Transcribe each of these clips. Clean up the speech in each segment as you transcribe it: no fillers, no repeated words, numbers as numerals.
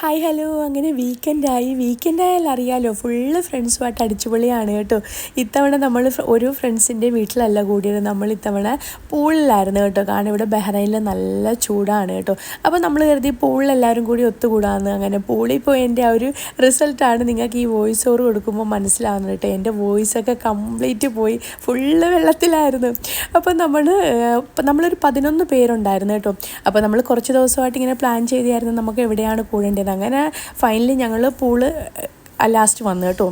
Hi hello അങ്ങനെ വീക്കെൻഡായാലും അറിയാലോ full ഫ്രണ്ട്സുമായിട്ട് അടിച്ചുപൊളിയാണ് കേട്ടോ. ഇത്തവണ നമ്മൾ ഒരു ഫ്രണ്ട്സിൻ്റെ വീട്ടിലല്ല കൂടിയത്, നമ്മൾ ഇത്തവണ പൂളിലായിരുന്നു കേട്ടോ. കാരണം ഇവിടെ ബഹ്റൈനിൽ നല്ല ചൂടാണ് കേട്ടോ. അപ്പോൾ നമ്മൾ കരുതി പൂളിലെല്ലാവരും കൂടി ഒത്തുകൂടാമെന്ന്. അങ്ങനെ പൂളിൽ പോയതിൻ്റെ ആ ഒരു റിസൾട്ടാണ് നിങ്ങൾക്ക് ഈ വോയിസ് ഓവർ കൊടുക്കുമ്പോൾ മനസ്സിലാവുന്നത് കേട്ടോ. എൻ്റെ വോയിസൊക്കെ കംപ്ലീറ്റ് പോയി, ഫുള്ള് വെള്ളത്തിലായിരുന്നു. അപ്പോൾ നമ്മളൊരു 11 പേരുണ്ടായിരുന്നു കേട്ടോ. അപ്പോൾ നമ്മൾ കുറച്ച് ദിവസമായിട്ട് ഇങ്ങനെ പ്ലാൻ ചെയ്തായിരുന്നു നമുക്ക് എവിടെയാണ് കൂടേണ്ടത്. അങ്ങനെ ഫൈനലി ഞങ്ങൾ പൂള് ലാസ്റ്റ് വന്നു കേട്ടോ.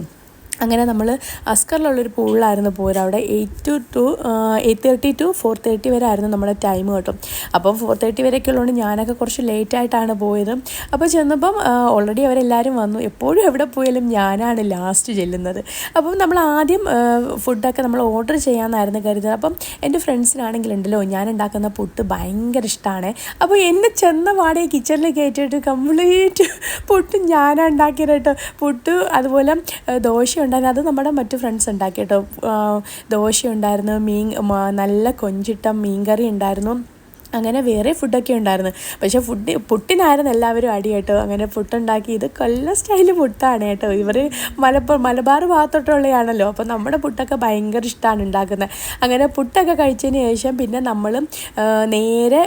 അങ്ങനെ നമ്മൾ അസ്കറിലുള്ളൊരു പൂളിലായിരുന്നു പോയത്. അവിടെ 8:30 to 4:30 വരെ ആയിരുന്നു നമ്മുടെ ടൈം കേട്ടോ. അപ്പം 4:30 വരെയൊക്കെ ഉള്ളതുകൊണ്ട് ഞാനൊക്കെ കുറച്ച് ലേറ്റായിട്ടാണ് പോയത്. അപ്പോൾ ചെന്നപ്പം ഓൾറെഡി അവരെല്ലാവരും വന്നു. എപ്പോഴും എവിടെ പോയാലും ഞാനാണ് ലാസ്റ്റ് ചെല്ലുന്നത്. അപ്പം നമ്മൾ ആദ്യം ഫുഡൊക്കെ നമ്മൾ ഓർഡർ ചെയ്യാമെന്നായിരുന്നു കരുതുന്നത്. അപ്പം എൻ്റെ ഫ്രണ്ട്സിനാണെങ്കിലുണ്ടല്ലോ ഞാൻ ഉണ്ടാക്കുന്ന പുട്ട് ഭയങ്കര ഇഷ്ടമാണ്. അപ്പോൾ എന്നെ ചെന്ന പാടെ കിച്ചണിൽ കയറ്റിയിട്ട് കംപ്ലീറ്റ് പുട്ട് ഞാനാണ് ഉണ്ടാക്കിയത് കേട്ടോ. പുട്ട് അതുപോലെ ദോശ ഉണ്ടായിരുന്നു, അത് നമ്മുടെ മറ്റു ഫ്രണ്ട്സ് ഉണ്ടാക്കി കേട്ടോ. ദോശ ഉണ്ടായിരുന്നു, നല്ല കൊഞ്ചിട്ട മീൻകറി ഉണ്ടായിരുന്നു, അങ്ങനെ വേറെ ഫുഡൊക്കെ ഉണ്ടായിരുന്നു. പക്ഷേ പുട്ടിനായിരുന്നു എല്ലാവരും അടി കേട്ടോ. അങ്ങനെ പുട്ടുണ്ടാക്കി, ഇത് കൊല്ലം സ്റ്റൈല് പുട്ടാണ് കേട്ടോ. ഇവർ മലബാർ ഭാഗത്തോട്ടുള്ളതാണല്ലോ. അപ്പോൾ നമ്മുടെ പുട്ടൊക്കെ ഭയങ്കര ഇഷ്ടമാണ് ഉണ്ടാക്കുന്നത്. അങ്ങനെ പുട്ടൊക്കെ കഴിച്ചതിന് ശേഷം പിന്നെ നമ്മൾ നേരെ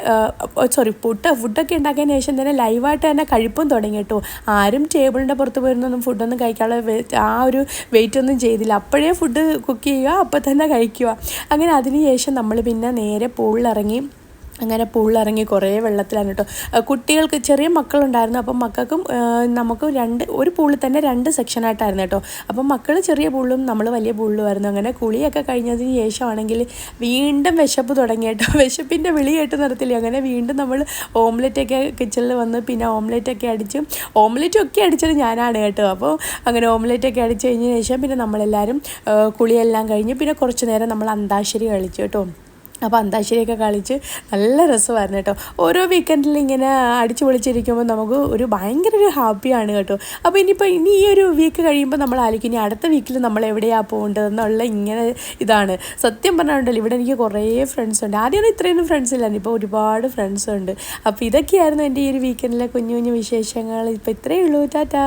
ഫുഡൊക്കെ ഉണ്ടാക്കിയതിന് ശേഷം തന്നെ ലൈവായിട്ട് തന്നെ കഴിപ്പും തുടങ്ങി കേട്ടോ. ആരും ടേബിളിൻ്റെ പുറത്ത് പോയിരുന്നൊന്നും ഫുഡൊന്നും കഴിക്കാനുള്ള ആ ഒരു വെയിറ്റ് ഒന്നും ചെയ്തില്ല. അപ്പോഴേ ഫുഡ് കുക്ക് ചെയ്യുക, അപ്പോൾ തന്നെ കഴിക്കുക. അങ്ങനെ അതിന് ശേഷം നമ്മൾ പിന്നെ നേരെ പൂളിലിറങ്ങി. അങ്ങനെ പൂളിലിറങ്ങി കുറേ വെള്ളത്തിലാണ് കേട്ടോ. കുട്ടികൾക്ക് ചെറിയ മക്കളുണ്ടായിരുന്നു. അപ്പം മക്കൾക്കും നമുക്ക് ഒരു പൂളിൽ തന്നെ 2 സെക്ഷനായിട്ടായിരുന്നു കേട്ടോ. അപ്പം മക്കൾ ചെറിയ പൂളിലും നമ്മൾ വലിയ പൂളിലുമായിരുന്നു. അങ്ങനെ കുളിയൊക്കെ കഴിഞ്ഞതിന് ശേഷമാണെങ്കിൽ വീണ്ടും വിശപ്പ് തുടങ്ങി കേട്ടോ. വിശപ്പിൻ്റെ വിളി കേട്ട് നിർത്തില്ല. അങ്ങനെ വീണ്ടും നമ്മൾ ഓംലെറ്റൊക്കെ കിച്ചണിൽ വന്ന് പിന്നെ ഓംലെറ്റൊക്കെ അടിച്ചത് ഞാനാണ് കേട്ടോ. അപ്പോൾ അങ്ങനെ ഓംലെറ്റൊക്കെ അടിച്ച് കഴിഞ്ഞതിന് ശേഷം പിന്നെ നമ്മളെല്ലാവരും കുളിയെല്ലാം കഴിഞ്ഞ് പിന്നെ കുറച്ച് നേരം നമ്മൾ അന്താക്ഷരി കളിച്ചു കേട്ടോ. അപ്പോൾ അന്താക്ഷരിയൊക്കെ കളിച്ച് നല്ല രസമായിരുന്നു കേട്ടോ. ഓരോ വീക്കെൻഡിൽ ഇങ്ങനെ അടിച്ചു പൊളിച്ചിരിക്കുമ്പോൾ നമുക്ക് ഭയങ്കര ഒരു ഹാപ്പിയാണ് കേട്ടോ. അപ്പോൾ ഇനി ഈ ഒരു വീക്ക് കഴിയുമ്പോൾ നമ്മൾ ആലോചിക്കും ഇനി അടുത്ത വീക്കിൽ നമ്മൾ എവിടെയാണ് പോകേണ്ടതെന്നുള്ള ഇങ്ങനെ ഇതാണ്. സത്യം പറഞ്ഞിട്ടുണ്ടല്ലോ, ഇവിടെ എനിക്ക് കുറേ ഫ്രണ്ട്സ് ഉണ്ട്. ആദ്യമൊന്നും ഇത്രയൊന്നും ഫ്രണ്ട്സ് ഇല്ലായിരുന്നു, ഇപ്പോൾ ഒരുപാട് ഫ്രണ്ട്സ് ഉണ്ട്. അപ്പോൾ ഇതൊക്കെയായിരുന്നു എൻ്റെ ഈ ഒരു വീക്കെൻഡിലെ കുഞ്ഞു കുഞ്ഞു വിശേഷങ്ങൾ. ഇപ്പോൾ ഇത്രയേ ഉള്ളൂ. ടാറ്റാ.